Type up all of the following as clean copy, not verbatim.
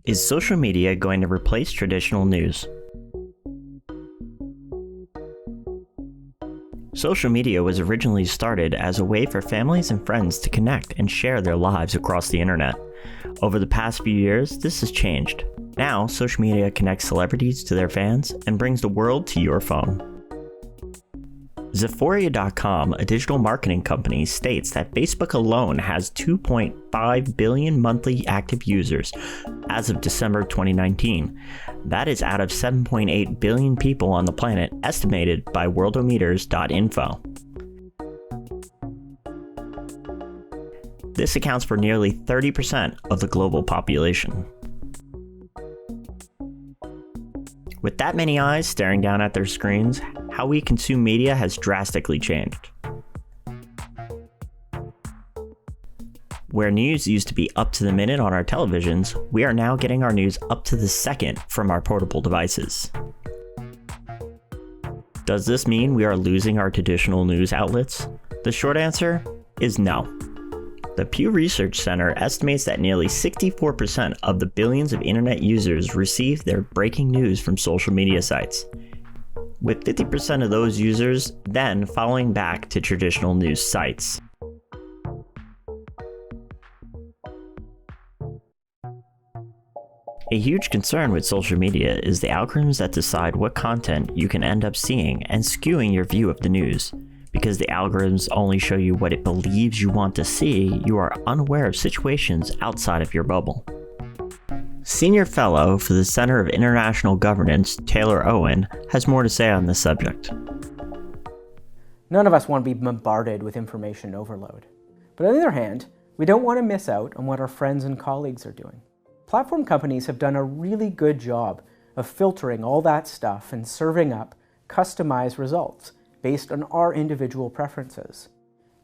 Is social media going to replace traditional news? Social media was originally started as a way for families and friends to connect and share their lives across the internet. Over the past few years, this has changed. Now, social media connects celebrities to their fans and brings the world to your phone. Zephoria.com, a digital marketing company, states that Facebook alone has 2.5 billion monthly active users as of December 2019. That is out of 7.8 billion people on the planet, estimated by worldometers.info. This accounts for nearly 30% of the global population. With that many eyes staring down at their screens, how we consume media has drastically changed. Where news used to be up to the minute on our televisions, we are now getting our news up to the second from our portable devices. Does this mean we are losing our traditional news outlets? The short answer is no. The Pew Research Center estimates that nearly 64% of the billions of internet users receive their breaking news from social media sites, with 50% of those users then following back to traditional news sites. A huge concern with social media is the algorithms that decide what content you can end up seeing and skewing your view of the news. Because the algorithms only show you what it believes you want to see, you are unaware of situations outside of your bubble. Senior Fellow for the Center of International Governance, Taylor Owen, has more to say on this subject. None of us want to be bombarded with information overload. But on the other hand, we don't want to miss out on what our friends and colleagues are doing. Platform companies have done a really good job of filtering all that stuff and serving up customized results based on our individual preferences.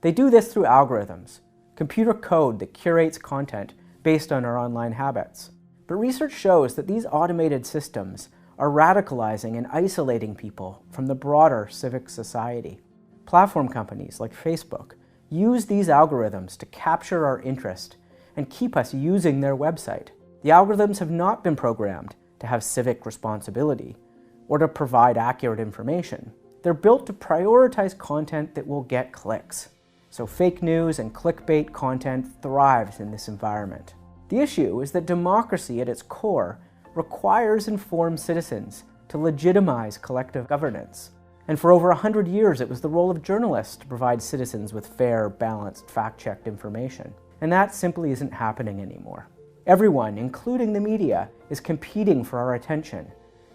They do this through algorithms, computer code that curates content based on our online habits. But research shows that these automated systems are radicalizing and isolating people from the broader civic society. Platform companies like Facebook use these algorithms to capture our interest and keep us using their website. The algorithms have not been programmed to have civic responsibility or to provide accurate information. They're built to prioritize content that will get clicks. So fake news and clickbait content thrives in this environment. The issue is that democracy at its core requires informed citizens to legitimize collective governance. And for over 100 years, it was the role of journalists to provide citizens with fair, balanced, fact-checked information. And that simply isn't happening anymore. Everyone, including the media, is competing for our attention.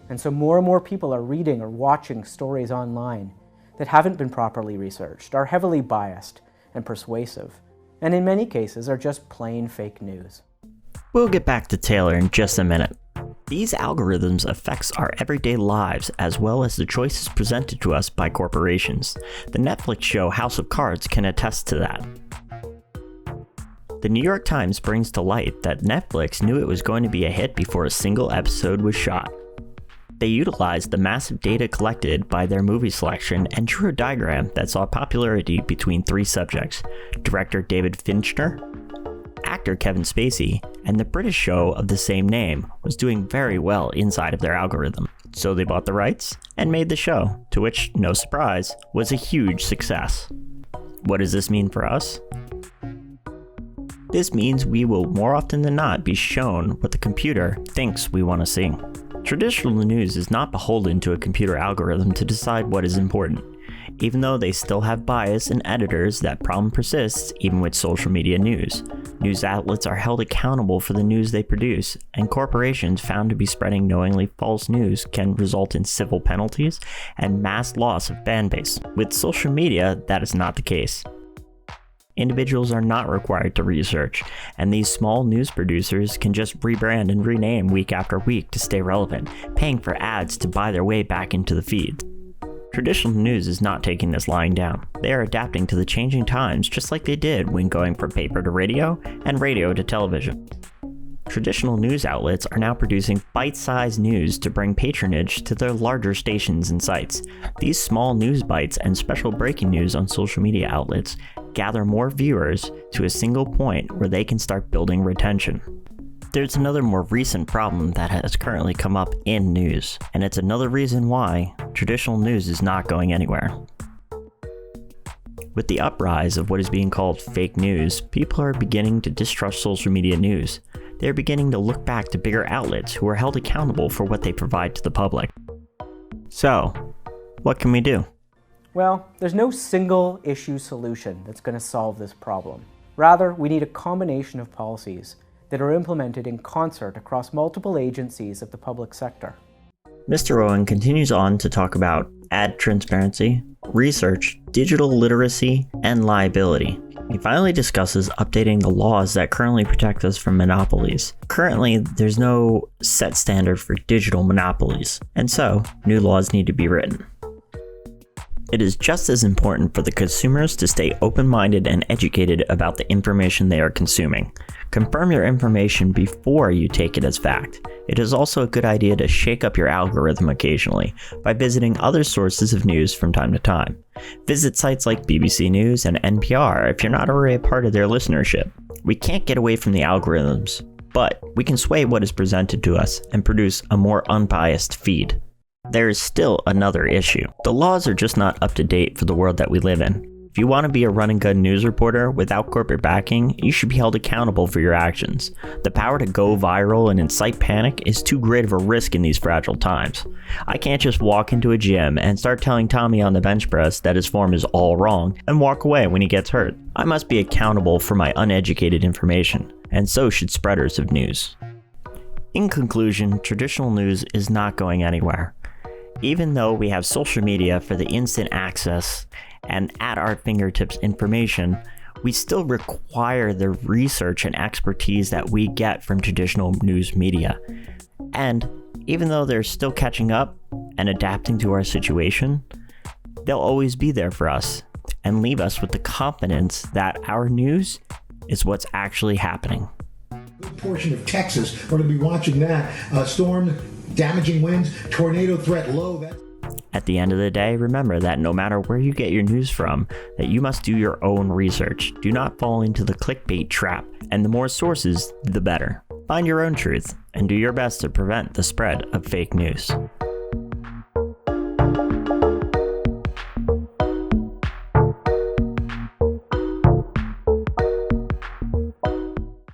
And so more and more people are reading or watching stories online that haven't been properly researched, are heavily biased and persuasive, and in many cases are just plain fake news. We'll get back to Taylor in just a minute. These algorithms affect our everyday lives as well as the choices presented to us by corporations. The Netflix show House of Cards can attest to that. The New York Times brings to light that Netflix knew it was going to be a hit before a single episode was shot. They utilized the massive data collected by their movie selection and drew a diagram that saw popularity between three subjects: director David Fincher, actor Kevin Spacey, and the British show of the same name was doing very well inside of their algorithm. So they bought the rights and made the show, to which, no surprise, was a huge success. What does this mean for us? This means we will more often than not be shown what the computer thinks we want to see. Traditional news is not beholden to a computer algorithm to decide what is important. Even though they still have bias and editors, that problem persists even with social media news. News outlets are held accountable for the news they produce, and corporations found to be spreading knowingly false news can result in civil penalties and mass loss of fan base. With social media, that is not the case. Individuals are not required to research, and these small news producers can just rebrand and rename week after week to stay relevant, paying for ads to buy their way back into the feeds. Traditional news is not taking this lying down. They are adapting to the changing times just like they did when going from paper to radio and radio to television. Traditional news outlets are now producing bite-sized news to bring patronage to their larger stations and sites. These small news bites and special breaking news on social media outlets gather more viewers to a single point where they can start building retention. there's another more recent problem that has currently come up in news, and it's another reason why traditional news is not going anywhere. With the uprise of what is being called fake news, people are beginning to distrust social media news. They are beginning to look back to bigger outlets who are held accountable for what they provide to the public. So, what can we do? Well, there's no single issue solution that's going to solve this problem. Rather, we need a combination of policies that are implemented in concert across multiple agencies of the public sector. Mr. Owen continues on to talk about ad transparency, research, digital literacy, and liability. He finally discusses updating the laws that currently protect us from monopolies. Currently, there's no set standard for digital monopolies, and so new laws need to be written. It is just as important for the consumers to stay open-minded and educated about the information they are consuming. Confirm your information before you take it as fact. It is also a good idea to shake up your algorithm occasionally by visiting other sources of news from time to time. Visit sites like BBC News and NPR if you're not already a part of their listenership. We can't get away from the algorithms, but we can sway what is presented to us and produce a more unbiased feed. There is still another issue. The laws are just not up to date for the world that we live in. If you want to be a run-and-gun news reporter without corporate backing, you should be held accountable for your actions. The power to go viral and incite panic is too great of a risk in these fragile times. I can't just walk into a gym and start telling Tommy on the bench press that his form is all wrong and walk away when he gets hurt. I must be accountable for my uneducated information, and so should spreaders of news. In conclusion, traditional news is not going anywhere. Even though we have social media for the instant access and at our fingertips information, we still require the research and expertise that we get from traditional news media. And even though they're still catching up and adapting to our situation, they'll always be there for us and leave us with the confidence that our news is what's actually happening. A good portion of Texas, we're going to be watching that. Storm, damaging winds, tornado threat low. At the end of the day, remember that no matter where you get your news from, that you must do your own research. Do not fall into the clickbait trap, and the more sources, the better. Find your own truth, and do your best to prevent the spread of fake news.